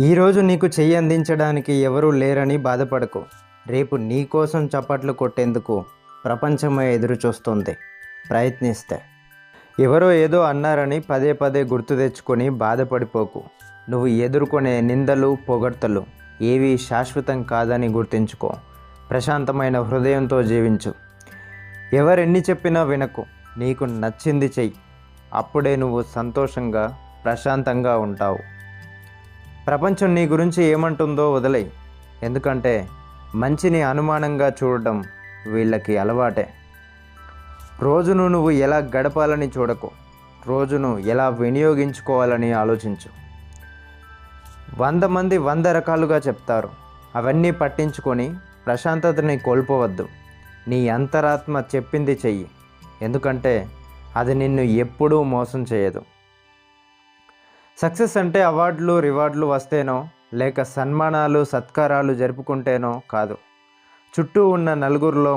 ఈరోజు నీకు చెయ్యి అందించడానికి ఎవరూ లేరని బాధపడకు. రేపు నీ కోసం చప్పట్లు కొట్టేందుకు ప్రపంచమే ఎదురు చూస్తుంది. ప్రయత్నిస్తే. ఎవరో ఏదో అన్నారని పదే పదే గుర్తు తెచ్చుకొని బాధపడిపోకు. నువ్వు ఎదుర్కొనే నిందలు, పొగడ్తలు ఏవీ శాశ్వతం కాదని గుర్తుంచుకో. ప్రశాంతమైన హృదయంతో జీవించు. ఎవరెన్ని చెప్పినా వినకు. నీకు నచ్చింది చెయ్యి. అప్పుడే నువ్వు సంతోషంగా, ప్రశాంతంగా ఉంటావు. ప్రపంచం నీ గురించి ఏమంటుందో వదిలేయ్. ఎందుకంటే మంచిని అనుమానంగా చూడడం వీళ్ళకి అలవాటే. రోజును నువ్వు ఎలా గడపాలని చూడకు. రోజును ఎలా వినియోగించుకోవాలని ఆలోచించు. 100 మంది 100 రకాలుగా చెప్తారు. అవన్నీ పట్టించుకొని ప్రశాంతతని కోల్పోవద్దు. నీ అంతరాత్మ చెప్పింది చెయ్యి. ఎందుకంటే అది నిన్ను ఎప్పుడూ మోసం చేయదు. సక్సెస్ అంటే అవార్డులు, రివార్డులు వస్తేనో, లేక సన్మానాలు, సత్కారాలు జరుపుకుంటేనో కాదు. చుట్టూ ఉన్న నలుగురిలో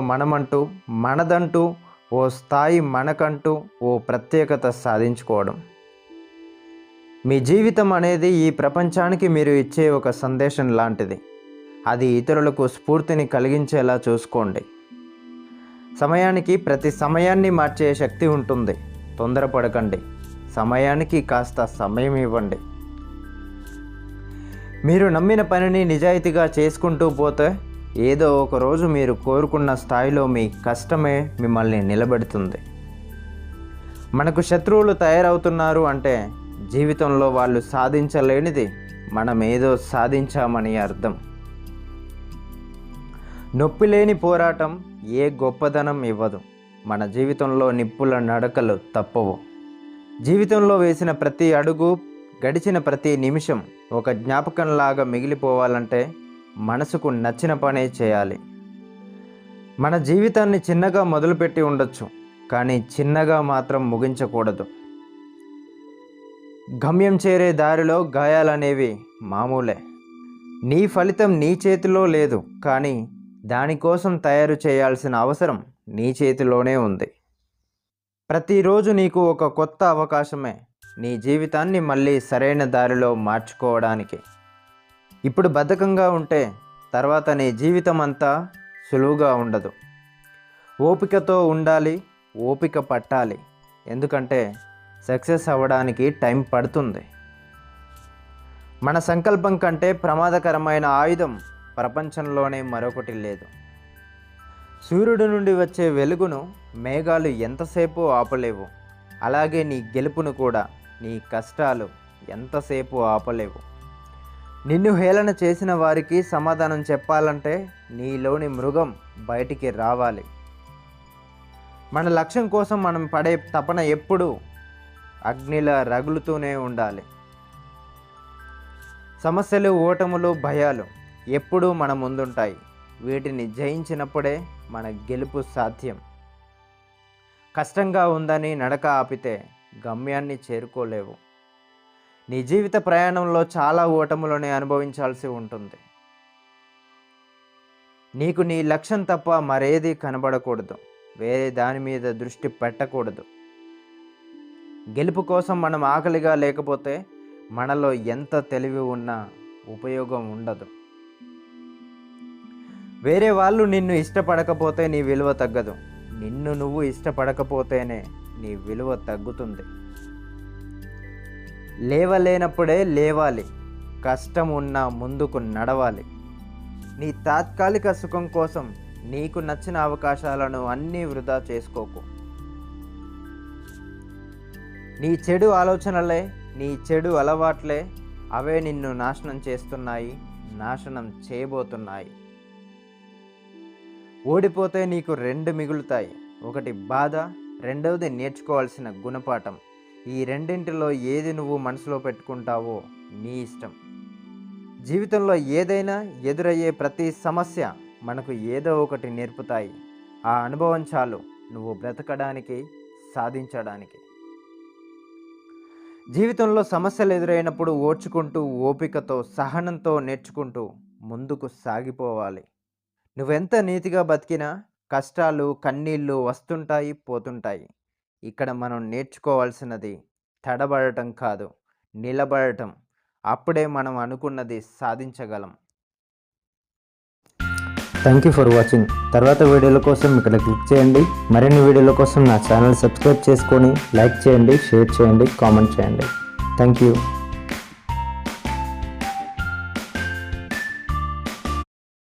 మనదంటూ ఓ స్థాయి, మనకంటూ ఓ ప్రత్యేకత సాధించుకోవడం. మీ జీవితం అనేది ఈ ప్రపంచానికి మీరు ఇచ్చే ఒక సందేశం లాంటిది. అది ఇతరులకు స్ఫూర్తిని కలిగించేలా చూసుకోండి. సమయానికి ప్రతి సమయాన్ని మార్చే శక్తి ఉంటుంది. తొందరపడకండి. సమయానికి కాస్త సమయం ఇవ్వండి. మీరు నమ్మిన పనిని నిజాయితీగా చేసుకుంటూ పోతే ఏదో ఒక రోజు మీరు కోరుకున్న స్థాయిలో మీ కష్టమే మిమ్మల్ని నిలబెడుతుంది. మనకు శత్రువులు తయారవుతున్నారు అంటే జీవితంలో వాళ్ళు సాధించలేనిది మనం ఏదో సాధించామని అర్థం. నొప్పి లేని పోరాటం ఏ గొప్పదనం ఇవ్వదు. మన జీవితంలో నిప్పుల నడకలు తప్పవు. జీవితంలో వేసిన ప్రతి అడుగు, గడిచిన ప్రతి నిమిషం ఒక జ్ఞాపకంలాగా మిగిలిపోవాలంటే మనసుకు నచ్చిన పనే చేయాలి. మన జీవితాన్ని చిన్నగా మొదలుపెట్టి ఉండొచ్చు, కానీ చిన్నగా మాత్రం ముగించకూడదు. గమ్యం చేరే దారిలో గాయాలనేవి మామూలే. నీ ఫలితం నీ చేతిలో లేదు, కానీ దానికోసం తయారు చేయాల్సిన అవసరం నీ చేతిలోనే ఉంది. ప్రతిరోజు నీకు ఒక కొత్త అవకాశమే నీ జీవితాన్ని మళ్ళీ సరైన దారిలో మార్చుకోవడానికి. ఇప్పుడు బద్ధకంగా ఉంటే తర్వాత నీ జీవితం అంతా సులువుగా ఉండదు. ఓపికతో ఉండాలి, ఓపిక పట్టాలి. ఎందుకంటే సక్సెస్ అవ్వడానికి టైం పడుతుంది. మన సంకల్పం కంటే ప్రమాదకరమైన ఆయుధం ప్రపంచంలోనే మరొకటి లేదు. సూర్యుడి నుండి వచ్చే వెలుగును మేఘాలు ఎంతసేపు ఆపలేవు. అలాగే నీ గెలుపును కూడా నీ కష్టాలు ఎంతసేపు ఆపలేవు. నిన్ను హేళన చేసిన వారికి సమాధానం చెప్పాలంటే నీలోని మృగం బయటికి రావాలి. మన లక్ష్యం కోసం మనం పడే తపన ఎప్పుడూ అగ్నిలా రగులుతూనే ఉండాలి. సమస్యలు, ఓటములు, భయాలు ఎప్పుడూ మన ముందుంటాయి. వీటిని జయించినప్పుడే మన గెలుపు సాధ్యం. కష్టంగా ఉందని నడక ఆపితే గమ్యాన్ని చేరుకోలేవు. నీ జీవిత ప్రయాణంలో చాలా ఓటములను అనుభవించాల్సి ఉంటుంది. నీకు నీ లక్ష్యం తప్ప మరేది కనబడకూడదు. వేరే దాని మీద దృష్టి పెట్టకూడదు. గెలుపు కోసం మనం ఆకలిగా లేకపోతే మనలో ఎంత తెలివి ఉన్నా ఉపయోగం ఉండదు. వేరే వాళ్ళు నిన్ను ఇష్టపడకపోతే నీ విలువ తగ్గదు. నిన్ను నువ్వు ఇష్టపడకపోతేనే నీ విలువ తగ్గుతుంది. లేవలేనప్పుడే లేవాలి. కష్టం ఉన్నా ముందుకు నడవాలి. నీ తాత్కాలిక సుఖం కోసం నీకు నచ్చిన అవకాశాలను అన్నీ వృధా చేసుకోకు. నీ చెడు ఆలోచనలే, నీ చెడు అలవాట్లే అవే నిన్ను నాశనం చేస్తున్నాయి, నాశనం చేయబోతున్నాయి. ఓడిపోతే నీకు 2 మిగులుతాయి. ఒకటి బాధ, రెండవది నేర్చుకోవాల్సిన గుణపాఠం. ఈ రెండింటిలో ఏది నువ్వు మనసులో పెట్టుకుంటావో నీ ఇష్టం. జీవితంలో ఏదైనా ఎదురయ్యే ప్రతి సమస్య మనకు ఏదో ఒకటి నేర్పుతాయి. ఆ అనుభవం చాలు నువ్వు బ్రతకడానికి, సాధించడానికి. జీవితంలో సమస్యలు ఎదురైనప్పుడు ఓర్చుకుంటూ, ఓపికతో, సహనంతో నేర్చుకుంటూ ముందుకు సాగిపోవాలి. నువ్వెంత నీతిగా బతికినా కష్టాలు, కన్నీళ్ళు వస్తుంటాయి, పోతుంటాయి. ఇక్కడ మనం నేర్చుకోవాల్సినది తడబడటం కాదు, నిలబడటం. అప్పుడే మనం అనుకున్నది సాధించగలం. Thank you for watching. తర్వాత వీడియోల కోసం ఇక్కడ క్లిక్ చేయండి. మరిన్ని వీడియోల కోసం నా ఛానల్ సబ్స్క్రైబ్ చేసుకొని లైక్ చేయండి, షేర్ చేయండి, కామెంట్ చేయండి. Thank you.